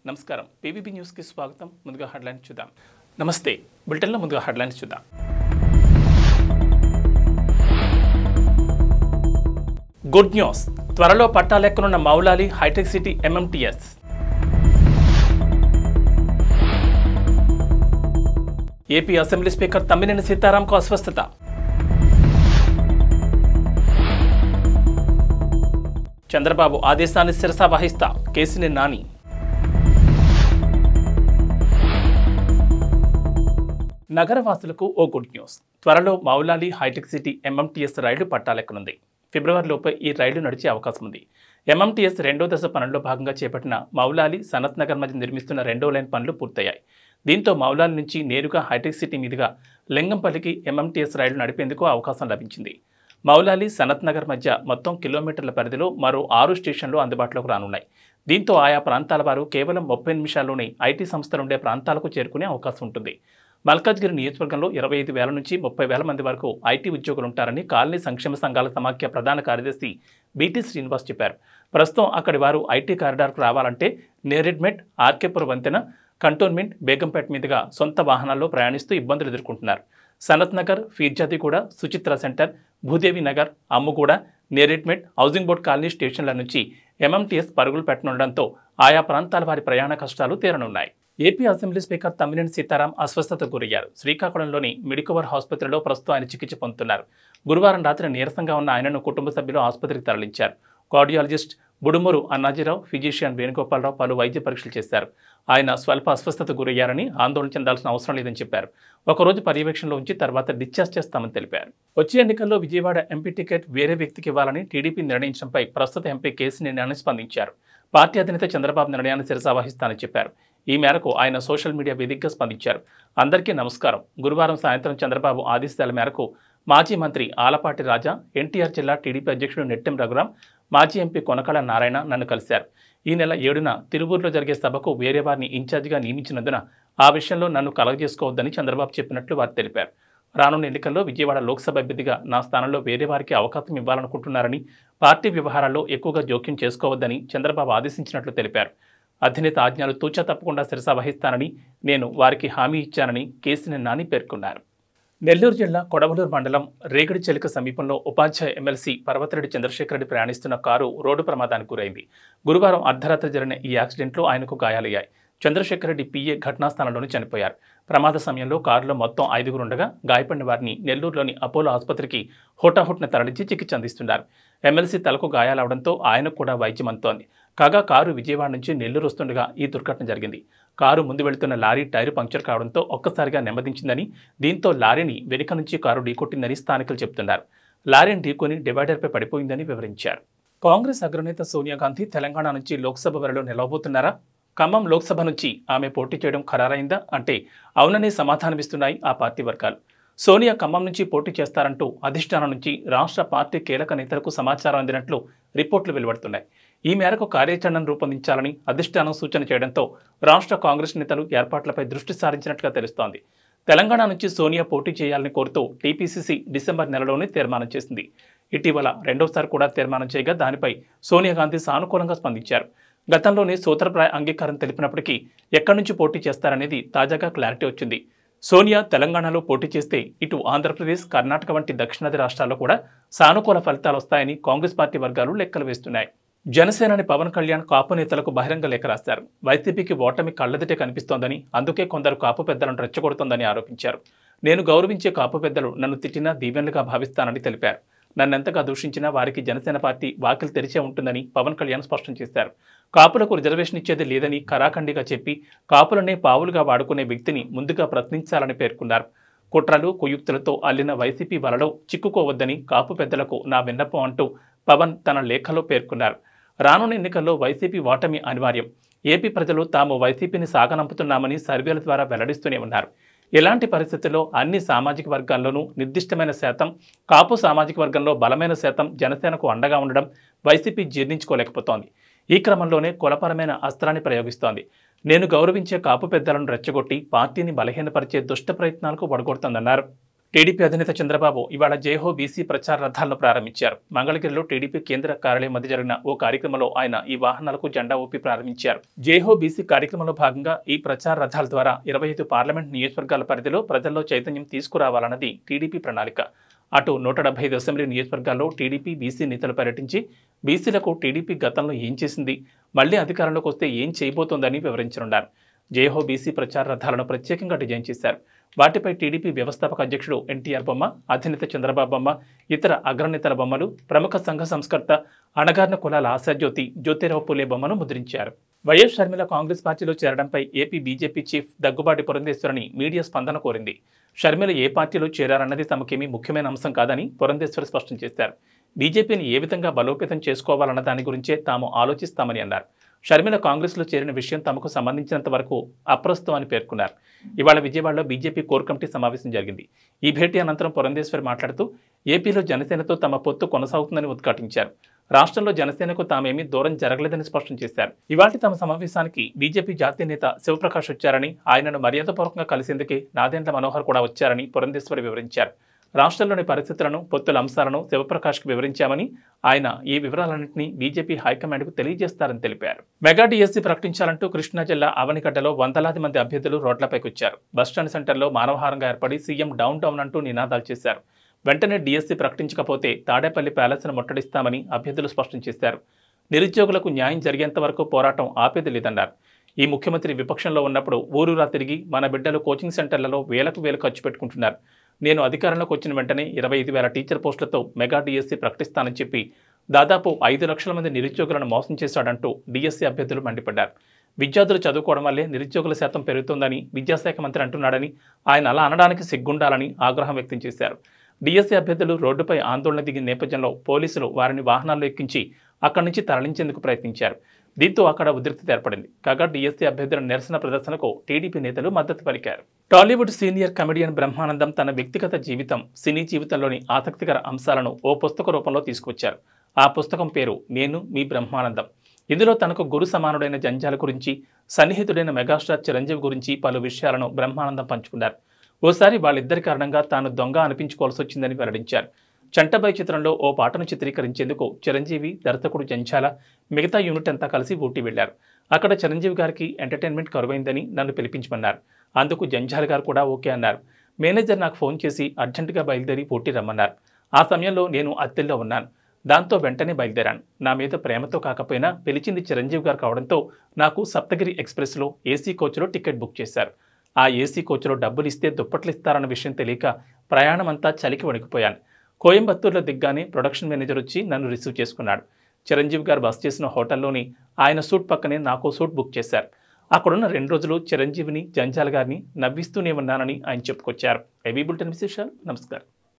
నమస్కారం PVB news కి స్వాగతం. ముందుగా హెడ్లైన్స్ చూద్దాం. నమస్తే బులెటిన్లో ముందుగా హెడ్లైన్స్ చూద్దాం. గుడ్ న్యూస్, త్వరలో పట్టాలెక్కనున్న Moulali hitec city MMTS. AP assembly speaker Tammineni సీతారాంకు అస్వస్థత. చంద్రబాబు ఆదేశాన్ని శిరసా వహిస్తా కేసినేని నాని. నగరవాసులకు ఓ గుడ్ న్యూస్, త్వరలో మౌలాలి హైటెక్ సిటీ ఎంఎంటీఎస్ రైలు పట్టాలెక్కనుంది. ఫిబ్రవరిలోపే ఈ రైలు నడిచే అవకాశం ఉంది. ఎంఎంటీఎస్ రెండో దశ పనుల్లో భాగంగా చేపట్టిన మౌలాలి సనత్ నగర్ మధ్య నిర్మిస్తున్న రెండో లైన్ పనులు పూర్తయ్యాయి. దీంతో మౌలాలి నుంచి నేరుగా హైటెక్ సిటీ మీదుగా లింగంపల్లికి ఎంఎంటీఎస్ రైలు నడిపేందుకు అవకాశం లభించింది. మౌలాలి సనత్ నగర్ మధ్య మొత్తం కిలోమీటర్ల పరిధిలో మరో 6 స్టేషన్లు అందుబాటులోకి రానున్నాయి. దీంతో ఆయా ప్రాంతాల వారు కేవలం 30 నిమిషాల్లోనే ఐటీ సంస్థలుండే ప్రాంతాలకు చేరుకునే అవకాశం ఉంటుంది. మల్కాజ్గిరి నియోజకవర్గంలో 25,000 నుంచి 30,000 మంది వరకు ఐటీ ఉద్యోగులు ఉంటారని కాలనీ సంక్షేమ సంఘాల సమాఖ్య ప్రధాన కార్యదర్శి బీటీ శ్రీనివాస్ చెప్పారు. ప్రస్తుతం అక్కడి వారు ఐటీ కారిడార్కు రావాలంటే నేరెడ్మెట్, ఆర్కేపుర వంతెన, కంటోన్మెంట్, బేగంపేట మీదుగా సొంత వాహనాల్లో ప్రయాణిస్తూ ఇబ్బందులు ఎదుర్కొంటున్నారు. Sanath Nagar, Peerzadiguda, Suchitra centre, Bhudevi Nagar, Ammuguda, Neredmet, housing board colony స్టేషన్ల నుంచి ఎంఎంటీఎస్ పరుగులు పెట్టనుండడంతో ఆయా ప్రాంతాల వారి ప్రయాణ కష్టాలు తీరనున్నాయి. AP assembly speaker Tammineni Sitaram అస్వస్థతకు గురయ్యారు. శ్రీకాకుళంలోని మెడికవర్ ఆసుపత్రిలో ప్రస్తుతం ఆయన చికిత్స పొందుతున్నారు. గురువారం రాత్రి నీరసంగా ఉన్న ఆయనను కుటుంబ సభ్యులు ఆసుపత్రికి తరలించారు. కార్డియాలజిస్ట్ బుడుమూరు అన్నాజీరావు, ఫిజిషియన్ వేణుగోపాలరావు పలు వైద్య పరీక్షలు చేశారు. ఆయన స్వల్ప అస్వస్థతకు గురయ్యారని, ఆందోళన చెందాల్సిన అవసరం లేదని చెప్పారు. ఒకరోజు పర్యవేక్షణలో ఉంచి తర్వాత డిశ్చార్జ్ చేస్తామని తెలిపారు. వచ్చే ఎన్నికల్లో విజయవాడ ఎంపీ టికెట్ వేరే వ్యక్తికి ఇవ్వాలని టీడీపీ నిర్ణయించడంపై ప్రస్తుత ఎంపీ కేసినేని నాని స్పందించారు. పార్టీ అధినేత చంద్రబాబు నిర్ణయాన్ని శిరసా వహిస్తానని చెప్పారు. ఈ మేరకు ఆయన సోషల్ మీడియా వేదికగా స్పందించారు. అందరికీ నమస్కారం. గురువారం సాయంత్రం చంద్రబాబు ఆదేశాల మేరకు మాజీ మంత్రి ఆలపాటి రాజా, ఎన్టీఆర్ జిల్లా టీడీపీ అధ్యక్షుడు నెట్టెం రఘురాం, మాజీ ఎంపీ కొనకళ నారాయణ నన్ను కలిశారు. ఈ నెల 7న తిరువూరులో జరిగే సభకు వేరే వారిని ఇన్ఛార్జిగా నియమించినందున ఆ విషయంలో నన్ను కలగజేసుకోవద్దని చంద్రబాబు చెప్పినట్లు వారు తెలిపారు. రానున్న ఎన్నికల్లో విజయవాడ లోక్సభ అభ్యర్థిగా నా స్థానంలో వేరే వారికి అవకాశం ఇవ్వాలనుకుంటున్నారని, పార్టీ వ్యవహారాల్లో ఎక్కువగా జోక్యం చేసుకోవద్దని చంద్రబాబు ఆదేశించినట్లు తెలిపారు. అధినేత ఆజ్ఞలు తూచా తప్పకుండా శిరసా వహిస్తానని నేను వారికి హామీ ఇచ్చానని కేసినేని నాని పేర్కొన్నారు. నెల్లూరు జిల్లా కొడవలూరు మండలం రేగడిచెలుక సమీపంలో ఉపాధ్యాయ ఎమ్మెల్సీ పర్వతిరెడ్డి చంద్రశేఖరరెడ్డి ప్రయాణిస్తున్న కారు రోడ్డు ప్రమాదానికి గురైంది. గురువారం అర్ధరాత్రి జరిగిన ఈ యాక్సిడెంట్లో ఆయనకు గాయాలయ్యాయి. చంద్రశేఖరరెడ్డి పిఏ ఘటనా స్థలంలోనే చనిపోయారు. ప్రమాద సమయంలో కారులో మొత్తం 5గురు ఉండగా గాయపడిన వారిని నెల్లూరులోని అపోలో ఆసుపత్రికి హుటాహుటిన తరలించి చికిత్స అందిస్తున్నారు. ఎమ్మెల్సీ తలకు గాయాలవడంతో ఆయనకు కూడా వైద్యం అందుతోంది. కాగా కారు విజయవాడ నుంచి నెల్లూరు వస్తుండగా ఈ దుర్ఘటన జరిగింది. కారు ముందు వెళుతున్న లారీ టైరు పంక్చర్ కావడంతో ఒక్కసారిగా నెమ్మదించిందని, దీంతో లారీని వెనుక నుంచి కారు ఢీకొట్టిందని స్థానికులు చెబుతున్నారు. లారీని ఢీకొని డివైడర్పై పడిపోయిందని వివరించారు. కాంగ్రెస్ అగ్రనేత సోనియా గాంధీ తెలంగాణ నుంచి లోక్సభ బరిలో నిలవబోతున్నారా? ఖమ్మం లోక్సభ నుంచి ఆమె పోటీ చేయడం ఖరారైందా అంటే అవుననే సమాధానమిస్తున్నాయి ఆ పార్టీ వర్గాలు. సోనియా ఖమ్మం నుంచి పోటీ చేస్తారంటూ అధిష్టానం నుంచి రాష్ట్ర పార్టీ కీలక నేతలకు సమాచారం అందినట్లు రిపోర్టులు వెలువడుతున్నాయి. ఈ మేరకు కార్యాచరణను రూపొందించాలని అధిష్టానం సూచన చేయడంతో రాష్ట్ర కాంగ్రెస్ నేతలు ఏర్పాట్లపై దృష్టి సారించినట్లుగా తెలుస్తోంది. తెలంగాణ నుంచి సోనియా పోటీ చేయాలని కోరుతూ టీపీసీసీ డిసెంబర్ నెలలోనే తీర్మానం చేసింది. ఇటీవల రెండోసారి కూడా తీర్మానం చేయగా దానిపై సోనియా గాంధీ సానుకూలంగా స్పందించారు. గతంలోనే సూత్రప్రాయ అంగీకారం తెలిపినప్పటికీ ఎక్కడి నుంచి పోటీ చేస్తారనేది తాజాగా క్లారిటీ వచ్చింది. సోనియా తెలంగాణలో పోటీ చేస్తే ఇటు ఆంధ్రప్రదేశ్, కర్ణాటక వంటి దక్షిణాది రాష్ట్రాల్లో కూడా సానుకూల ఫలితాలు వస్తాయని కాంగ్రెస్ పార్టీ వర్గాలు లెక్కలు వేస్తున్నాయి. జనసేనాని పవన్ కళ్యాణ్ కాపు నేతలకు బహిరంగ లేఖ రాశారు. వైసీపీకి ఓటమి కళ్లదిటే కనిపిస్తోందని, అందుకే కొందరు కాపు పెద్దలను రెచ్చగొడుతోందని ఆరోపించారు. నేను గౌరవించే కాపు పెద్దలు నన్ను తిట్టినా దీవెనలుగా భావిస్తానని తెలిపారు. నన్నెంతగా దూషించినా వారికి జనసేన పార్టీ వాకిలి తెరిచే ఉంటుందని పవన్ కళ్యాణ్ స్పష్టం చేశారు. కాపులకు రిజర్వేషన్ ఇచ్చేది లేదని కరాఖండిగా చెప్పి కాపులనే పావులుగా వాడుకునే వ్యక్తిని ముందుగా ప్రశ్నించాలని పేర్కొన్నారు. కుట్రలు, కుయుక్తులతో అల్లిన వైసీపీ వలలో చిక్కుకోవద్దని కాపు పెద్దలకు నా విన్నపం అంటూ పవన్ తన లేఖలో పేర్కొన్నారు. రానున్న ఎన్నికల్లో వైసీపీ ఓటమి అనివార్యం. ఏపీ ప్రజలు తాము వైసీపీని సాగనంపుతున్నామని సర్వేల ద్వారా వెల్లడిస్తూనే ఉన్నారు. ఇలాంటి పరిస్థితుల్లో అన్ని సామాజిక వర్గాల్లోనూ నిర్దిష్టమైన శాతం, కాపు సామాజిక వర్గంలో బలమైన శాతం జనసేనకు అండగా ఉండడం వైసీపీ జీర్ణించుకోలేకపోతోంది. ఈ క్రమంలోనే కులపరమైన అస్త్రాన్ని ప్రయోగిస్తోంది. నేను గౌరవించే కాపు పెద్దలను రెచ్చగొట్టి పార్టీని బలహీనపరిచే దుష్ట ప్రయత్నాలకు ఒడగొడుతోందన్నారు. టీడీపీ అధినేత చంద్రబాబు ఇవాళ జైహో బీసీ ప్రచార రథాలను ప్రారంభించారు. మంగళగిరిలో టీడీపీ కేంద్ర కార్యాలయం మధ్య జరిగిన ఓ కార్యక్రమంలో ఆయన ఈ వాహనాలకు జెండా ఊపి ప్రారంభించారు. జైహో బీసీ కార్యక్రమంలో భాగంగా ఈ ప్రచార రథాల ద్వారా 25 పార్లమెంట్ నియోజకవర్గాల పరిధిలో ప్రజల్లో చైతన్యం తీసుకురావాలన్నది టీడీపీ ప్రణాళిక. అటు 175 అసెంబ్లీ నియోజకవర్గాల్లో టీడీపీ బీసీ నేతలు పర్యటించి బీసీలకు టీడీపీ గతంలో ఏం చేసింది, మళ్లీ అధికారంలోకి వస్తే ఏం చేయబోతోందని వివరించనున్నారు. జైహో బీసీ ప్రచార రథాలను ప్రత్యేకంగా డిజైన్ చేశారు. వాటిపై టీడీపీ వ్యవస్థాపక అధ్యక్షుడు ఎన్టీఆర్ బొమ్మ, అధినేత చంద్రబాబు బొమ్మ, ఇతర అగ్రనేతల బొమ్మలు, ప్రముఖ సంఘ సంస్కర్త అణగారిన కులాల ఆశాజ్యోతి జ్యోతిరావు పూలే బొమ్మను ముద్రించారు. వైఎస్ షర్మిల కాంగ్రెస్ పార్టీలో చేరడంపై ఏపీ బీజేపీ చీఫ్ దగ్గుబాటి పురంధేశ్వరిని మీడియా స్పందన కోరింది. షర్మిల ఏ పార్టీలో చేరారన్నది తమకేమీ ముఖ్యమైన అంశం కాదని పురంధేశ్వరి స్పష్టం చేశారు. బీజేపీని ఏ విధంగా బలోపేతం చేసుకోవాలన్న దాని గురించే తాము ఆలోచిస్తామని అన్నారు. షర్మిల కాంగ్రెస్లో చేరిన విషయం తమకు సంబంధించినంత వరకు అప్రస్తుతం అని పేర్కొన్నారు. ఇవాళ విజయవాడలో బీజేపీ కోర్ కమిటీ సమావేశం జరిగింది. ఈ భేటీ అనంతరం పురంధేశ్వరి మాట్లాడుతూ ఏపీలో జనసేనతో తమ పొత్తు కొనసాగుతుందని ఉద్ఘాటించారు. రాష్ట్రంలో జనసేనకు తామేమీ దూరం జరగలేదని స్పష్టం చేశారు. ఇవాళ తమ సమావేశానికి బీజేపీ జాతీయ నేత శివప్రకాష్ వచ్చారని, ఆయనను మర్యాదపూర్వకంగా కలిసేందుకే నాదెండ్ల మనోహర్ కూడా వచ్చారని పురంధేశ్వరి వివరించారు. రాష్ట్రంలోని పరిస్థితులను, పొత్తుల అంశాలను శివప్రకాష్కు వివరించామని, ఆయన ఈ వివరాలన్నింటినీ బీజేపీ హైకమాండ్కు తెలియజేస్తారని తెలిపారు. మెగా డిఎస్సీ ప్రకటించాలంటూ కృష్ణా జిల్లా అవనిగడ్డలో వందలాది మంది అభ్యర్థులు రోడ్లపైకొచ్చారు. బస్టాండ్ సెంటర్లో మానవహారంగా ఏర్పడి సీఎం డౌన్ డౌన్ అంటూ నినాదాలు చేశారు. వెంటనే డిఎస్సీ ప్రకటించకపోతే తాడేపల్లి ప్యాలెస్ను ముట్టడిస్తామని అభ్యర్థులు స్పష్టం చేశారు. నిరుద్యోగులకు న్యాయం జరిగేంత వరకు పోరాటం ఆపేది లేదన్నారు. ఈ ముఖ్యమంత్రి విపక్షంలో ఉన్నప్పుడు ఊరూరా తిరిగి మన బిడ్డలు కోచింగ్ సెంటర్లలో వేలకు ఖర్చు పెట్టుకుంటున్నారు. నేను అధికారంలోకి వచ్చిన వెంటనే 25,000 టీచర్ పోస్టులతో మెగా డిఎస్సీ ప్రకటిస్తానని చెప్పి దాదాపు 5 లక్షల మంది నిరుద్యోగులను మోసం చేశాడంటూ డిఎస్సీ అభ్యర్థులు మండిపడ్డారు. విద్యార్థులు చదువుకోవడం వల్లే నిరుద్యోగుల శాతం పెరుగుతోందని విద్యాశాఖ మంత్రి అంటున్నాడని, ఆయన అలా అనడానికి సిగ్గుండాలని ఆగ్రహం వ్యక్తం చేశారు. డిఎస్సీ అభ్యర్థులు రోడ్డుపై ఆందోళన దిగిన నేపథ్యంలో పోలీసులు వారిని వాహనాల్లో ఎక్కించి అక్కడి నుంచి తరలించేందుకు ప్రయత్నించారు. దీంతో అక్కడ ఉద్రిక్తత ఏర్పడింది. కాగా డిఎస్సీ అభ్యర్థుల నిరసన ప్రదర్శనకు టీడీపీ నేతలు మద్దతు పలికారు. టాలీవుడ్ సీనియర్ కమెడియన్ బ్రహ్మానందం తన వ్యక్తిగత జీవితం, సినీ జీవితంలోని ఆసక్తికర అంశాలను ఓ పుస్తక రూపంలో తీసుకొచ్చారు. ఆ పుస్తకం పేరు నేను మీ బ్రహ్మానందం. ఇందులో తనకు గురు సమానుడైన జంజాల గురించి, సన్నిహితుడైన మెగాస్టార్ చిరంజీవి గురించి పలు విషయాలను బ్రహ్మానందం పంచుకున్నారు. ఓసారి వాళ్ళిద్దరి కారణంగా తాను దొంగ అనిపించుకోవాల్సి వచ్చిందని వెల్లడించారు. చంటబాయ్ చిత్రంలో ఓ పాటను చిత్రీకరించేందుకు చిరంజీవి, దర్శకుడు జంజాల, మిగతా యూనిట్ అంతా కలిసి ఊటీ వెళ్లారు. అక్కడ చిరంజీవి గారికి ఎంటర్టైన్మెంట్ కరువైందని నన్ను పిలిపించమన్నారు. అందుకు జంజాల గారు కూడా ఓకే అన్నారు. మేనేజర్ నాకు ఫోన్ చేసి అర్జెంటుగా బయలుదేరి ఊటీ రమ్మన్నారు. ఆ సమయంలో నేను అత్తెల్లో ఉన్నాను. దాంతో వెంటనే బయలుదేరాను. నా మీద ప్రేమతో కాకపోయినా పిలిచింది చిరంజీవి గారు కావడంతో నాకు సప్తగిరి ఎక్స్ప్రెస్లో ఏసీ కోచ్లో టికెట్ బుక్ చేశారు. ఆ ఏసీ కోచ్లో డబ్బులు ఇస్తే దుప్పట్లు ఇస్తారన్న విషయం తెలియక ప్రయాణం అంతా చలికి వణికిపోయాను. కోయంబత్తూరులో దిగ్గానే ప్రొడక్షన్ మేనేజర్ వచ్చి నన్ను రిసీవ్ చేసుకున్నాడు. చిరంజీవి గారు బస చేసిన హోటల్లోని ఆయన సూట్ పక్కనే నాకు సూట్ బుక్ చేశారు. అక్కడున్న 2 రోజులు చిరంజీవిని, జంజాల గారిని నవ్విస్తూనే ఉన్నానని ఆయన చెప్పుకొచ్చారు. ఏబీ బులెటిన్ విశేషాలు. నమస్కారం.